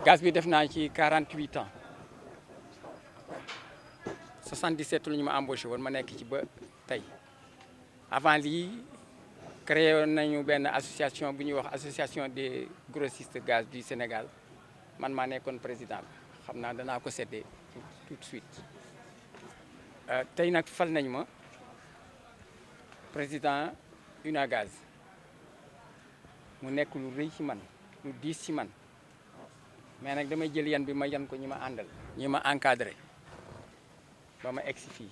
gaz bi def naa ci 48 ans 77 la ñu ma embauché woon ma nekk ci ba tey avant lii créé nañu benn association bu ñuy wax association des grossistes gaz du Sénégal man maa nekkoon président bi xam naa danaa ko séddee tout de suite tey nag fal nañu ma président Unagaz mu nekk lu rëy ci man lu diis ci man mais nag damay jël yan bi ma yan ko ñi ma àndal ñi ma encadré ba ma egsi fii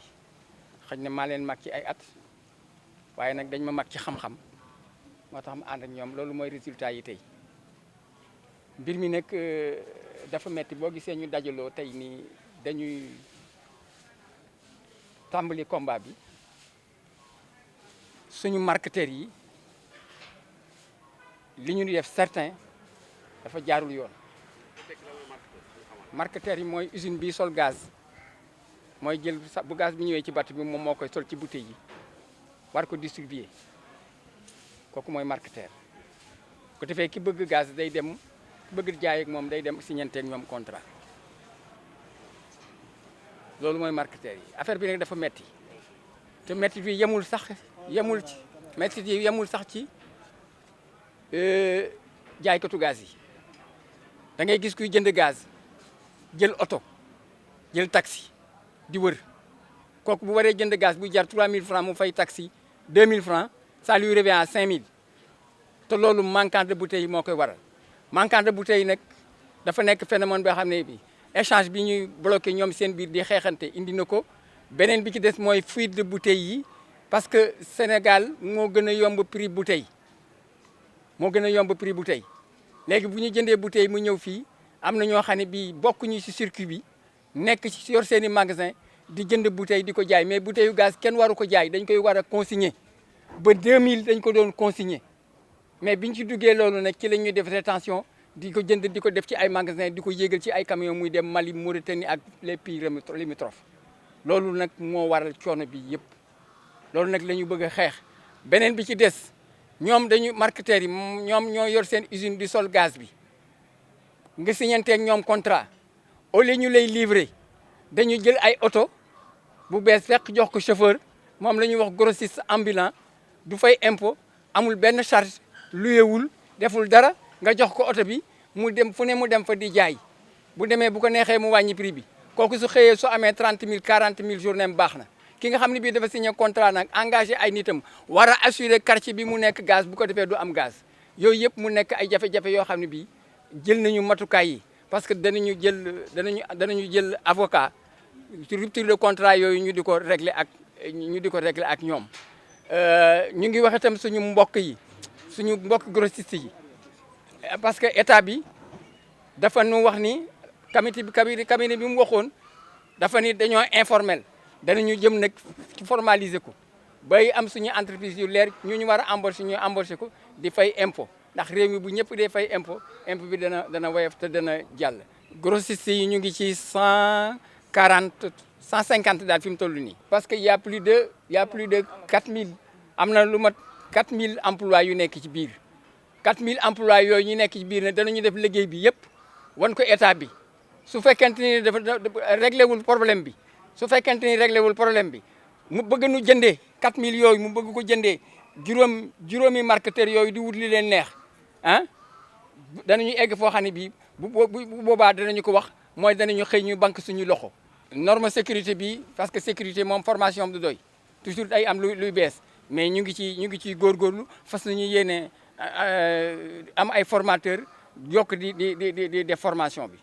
xëy na maa leen mag ci ay at waaye nag dañ ma mag ci xam-xam moo tax ma ànd ak ñoom loolu mooy résultat yi tey mbir mi nag dafa metti boo gisee ñu dajaloo tey nii dañuy tàmbali combat bi suñu marketeurs yi li ñu def certain dafa jaarul yoon marketeurs yi mooy usine bi sol gaz mooy jël bu gaz bi ñëwee ci batt bi moom moo koy sol ci bouteille yi war ko distribuer kooku mooy marketeur ko defee ki bëgg gaz day dem ki bëgg jaay ak moom day dem signante ak ñoom contrat loolu mooy marketeur yi affaire bi nag dafa metti te metti bi yemul sax ci jaaykatu gaz yi da ngay gis kuy jënd gaz jël oto jël taxi di wër kooku bu waree jënd gaz bu jar 3000 francs mu fay taxi 2000 francs ça lui revient à 5000 te loolu manquant de bouteilles moo koy waral manquant de bouteilles nag dafa nekk phénomène boo xam ne bi échange bi ñuy bloqué ñoom seen biir di xeexante indi na ko beneen bi ci des mooy fuite de bouteilles yi parce que Sénégal moo gën a yomb prix bouteille léegi bu ñu jëndee bouteille mu ñëw fii am na ñoo xam ne bii bokkuñu ci circuit bi nekk ci yor seen i magasin di jënd bouteille di ko jaay mais bouteille yu gaz kenn waru ko jaay dañ koy war a consigner ba 2000 dañ ko doon consigner mais biñ ci duggee loolu nag ci la ñuy def rétention di ko jënd di ko def ci ay magasin di ko yéegal ci ay camion muy dem Mali Mauritanie ak les pays limitrophes loolu nag moo waral coono bi yëpp loolu nag la ñu bëgg a xeex beneen bi ci des ñoom dañu marketeurs yi ñoom ñoo yor seen usine di sol gaz bi nga signanteeg ñoom contrat au lieu ñu lay livrer dañu jël ay oto bu bees fekk jox ko chauffeur moom la ñuy wax grossiste ambulant du fay impôt amul benn charge luyewul deful dara nga jox ko oto bi mu dem fu ne mu dem fa di jaay bu demee bu ko neexee mu wàññi prix bi kooku su xëyee su amee 30 000 40 000 journée am baax na ki nga xam ne bii dafa signé contrat nag engagé ay nitam war a assurer quartier bi mu nekk gaz bu ko defee du am gaz yooyu yëpp mu nekk ay jafe-jafe yoo xam ne bii jël nañu matukaay yi parce que danañu jël avocat ci rupture de contrat yooyu ñu di ko régler ak ñoom ñu ngi wax itam suñu mbokk grossiste yi parce que état bi dafa nu wax ni cabinet bi mu waxoon dafa ni dañoo informel danañu jëm nag ci formaliser ko bay am suñu entreprise yu leer ñu war a embaucher ñu embaucher ko di fay impôt ndax réew mi bu ñëpp dee fay impôt bi dana woyof te dana jàll. grossistes yi ñu ngi ci 150 daal fi mu toll nii. parce que y a plus de 4000 am na lu mat 4000 emplois yu nekk ci biir 4000 emplois yooyu ñu nekk ci biir ne danañu def liggéey bi yëpp wan ko état bi su fekkente ni dafa réglé wul problème bi. su fekkente ni réglé wul problème bi mu bëgg nu jëndee 4000 yooyu mu bëgg ko jëndee juróomi marketeurs yooyu di wut li leen neex ah danañu egg foo xam ne bii bu boobaa danañu ko wax mooy danañu xëy ñu banque suñu loxo. norme sécurité bi parce que sécurité moom formation am du doy toujours ay am luy bees mais ñu ngi ciy góorgóorlu fas nañu yéene am ay formateurs yokk di def formation bi.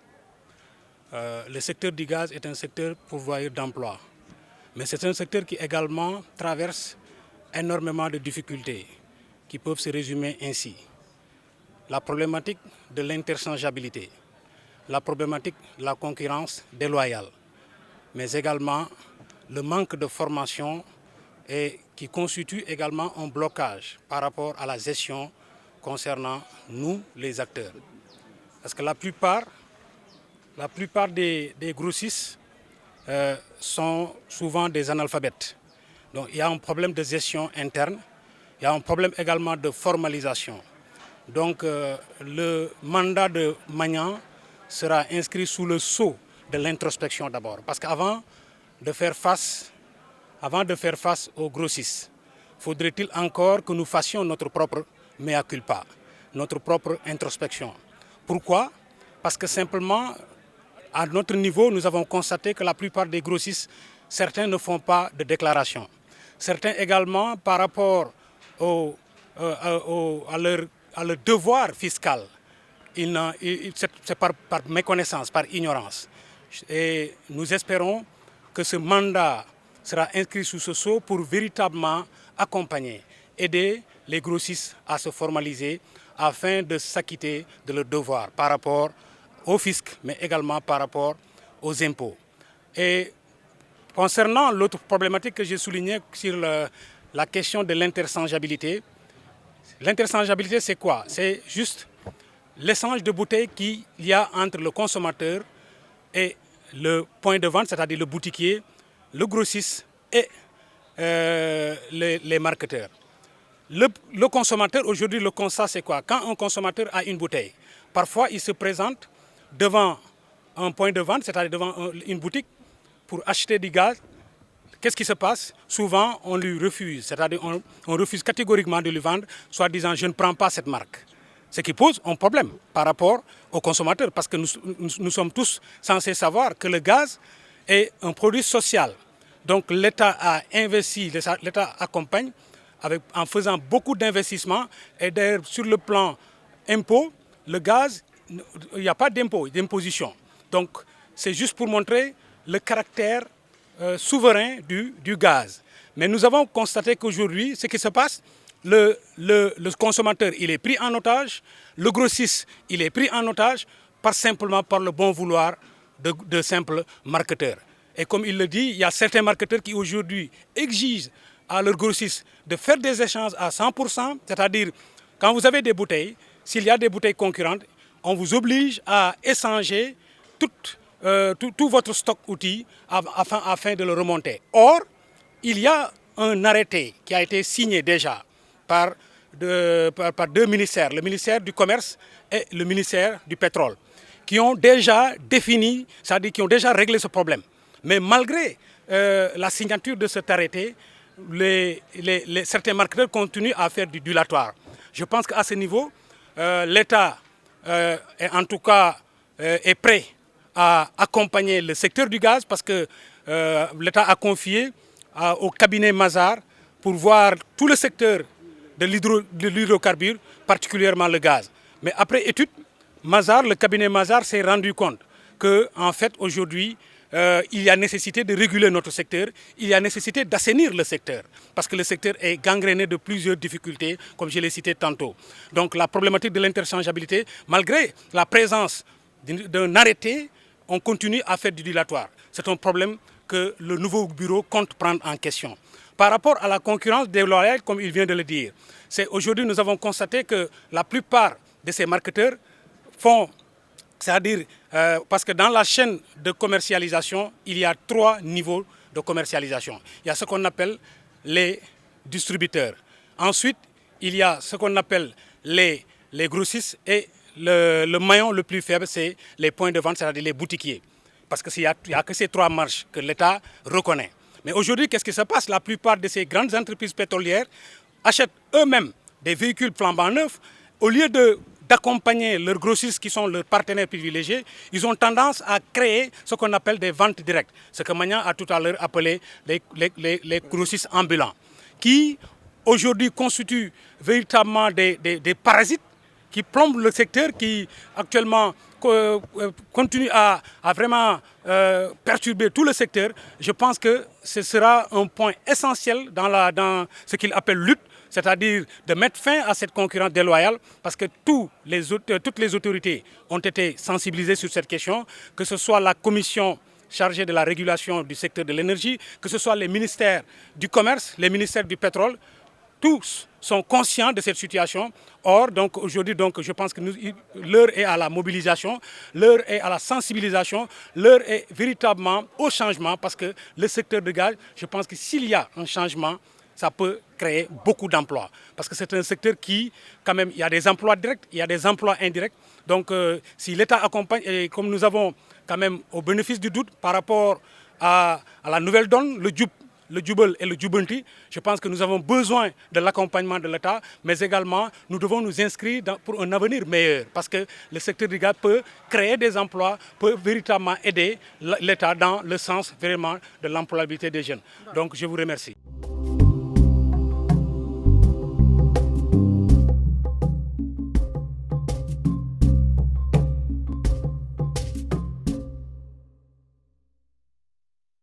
Le secteur du gaz est un secteur pourvoyeur d'emplois, mais c'est un secteur qui également traverse énormément de difficultés qui peuvent se résumer ainsi. La problématique de l'interchangeabilité, la problématique de la concurrence déloyale, mais également le manque de formation et qui constitue également un blocage par rapport à la gestion concernant nous, les acteurs. Parce que la plupart des grossistes sont souvent des analphabètes. Donc il y a un problème de gestion interne, il y a un problème également de formalisation. Donc le mandat de Magnan sera inscrit sous le sceau de l'introspection d'abord. Parce qu'avant de faire face aux grossistes, faudrait-il encore que nous fassions notre propre mea culpa, notre propre introspection. Pourquoi? Parce que simplement, à notre niveau, nous avons constaté que la plupart des grossistes, certains ne font pas de déclaration. Certains également, par rapport à leur devoir fiscal, c'est par méconnaissance, par ignorance. Et nous espérons que ce mandat sera inscrit sous ce sceau pour véritablement accompagner, aider les grossistes à se formaliser afin de s'acquitter de leurs devoirs par rapport au fisc, mais également par rapport aux impôts. Et concernant l'autre problématique que j'ai soulignée sur la question de l'interchangeabilité, l'interchangeabilité c'est quoi? C'est juste l'échange de bouteilles qu'il y a entre le consommateur et le point de vente, c'est-à-dire le boutiquier, le grossiste et les marketeurs. Le consommateur, aujourd'hui, le constat, c'est quoi? Quand un consommateur a une bouteille, parfois il se présente devant un point de vente, c'est-à-dire devant une boutique, pour acheter du gaz. Qu'est-ce qui se passe? Souvent, on lui refuse, c'est-à-dire on refuse catégoriquement de lui vendre, soit disant je ne prends pas cette marque. Ce qui pose un problème par rapport aux consommateurs, parce que nous sommes tous censés savoir que le gaz est un produit social. Donc l'État a investi, l'État accompagne en faisant beaucoup d'investissements. Et d'ailleurs, sur le plan impôt, le gaz, il n'y a pas d'impôt, d'imposition. Donc c'est juste pour montrer le caractère souverain du gaz. Mais nous avons constaté qu'aujourd'hui, ce qui se passe, le consommateur, il est pris en otage, le grossiste, il est pris en otage simplement par le bon vouloir de simples marketeurs. Et comme il le dit, il y a certains marketeurs qui aujourd'hui exigent à leurs grossistes de faire des échanges à 100%, c'est-à-dire quand vous avez des bouteilles, s'il y a des bouteilles concurrentes, on vous oblige à échanger tout votre stock outils afin de le remonter. Or, il y a un arrêté qui a été signé déjà par deux ministères, le ministère du Commerce et le ministère du Pétrole, qui ont déjà défini, c'est-à-dire qui ont déjà réglé ce problème. Mais malgré la signature de cet arrêté, certains marketeurs continuent à faire du dilatoire. Je pense qu'à ce niveau, l'État en tout cas est prêt à accompagner le secteur du gaz parce que l'État a confié au cabinet Mazars pour voir tout le secteur de l'hydrocarbure, particulièrement le gaz. Mais après étude, le cabinet Mazars s'est rendu compte qu'en fait aujourd'hui, il y a nécessité de réguler notre secteur, il y a nécessité d'assainir le secteur, parce que le secteur est gangréné de plusieurs difficultés, comme je l'ai cité tantôt. Donc la problématique de l'interchangeabilité, malgré la présence d'un arrêté, on continue à faire du dilatoire. C'est un problème que le nouveau bureau compte prendre en question. Par rapport à la concurrence déloyale, comme il vient de le dire, aujourd'hui nous avons constaté que la plupart de ces marketeurs font, c'est-à-dire, parce que dans la chaîne de commercialisation, il y a 3 niveaux de commercialisation. Il y a ce qu'on appelle les distributeurs. Ensuite, il y a ce qu'on appelle les grossistes et le maillon le plus faible, c'est les points de vente, c'est-à-dire les boutiquiers. Parce qu'il n'y a que ces 3 marges que l'État reconnaît. Mais aujourd'hui, qu'est-ce qui se passe? La plupart de ces grandes entreprises pétrolières achètent eux-mêmes des véhicules flambant neufs. Au lieu d'accompagner leurs grossistes qui sont leurs partenaires privilégiés, ils ont tendance à créer ce qu'on appelle des ventes directes. Ce que Magnan a tout à l'heure appelé les grossistes ambulants, qui aujourd'hui constituent véritablement des parasites qui plombent le secteur, qui actuellement continue à vraiment perturber tout le secteur. Je pense que ce sera un point essentiel dans ce qu'il appelle lutte, c'est-à-dire de mettre fin à cette concurrence déloyale, parce que toutes les autorités ont été sensibilisées sur cette question, que ce soit la commission chargée de la régulation du secteur de l'énergie, que ce soit les ministères du commerce, les ministères du pétrole, tous sont conscients de cette situation. Or, aujourd'hui, je pense que l'heure est à la mobilisation, l'heure est à la sensibilisation, l'heure est véritablement au changement, parce que le secteur de gaz, je pense que s'il y a un changement, ça peut créer beaucoup d'emplois. Parce que c'est un secteur qui, quand même, il y a des emplois directs, il y a des emplois indirects. Donc, si l'État accompagne, et comme nous avons quand même, au bénéfice du doute, par rapport à la nouvelle donne, le Djoubel et le Djoubanti, je pense que nous avons besoin de l'accompagnement de l'État, mais également nous devons nous inscrire pour un avenir meilleur, parce que le secteur du gaz peut créer des emplois, peut véritablement aider l'État dans le sens vraiment de l'employabilité des jeunes. Donc je vous remercie.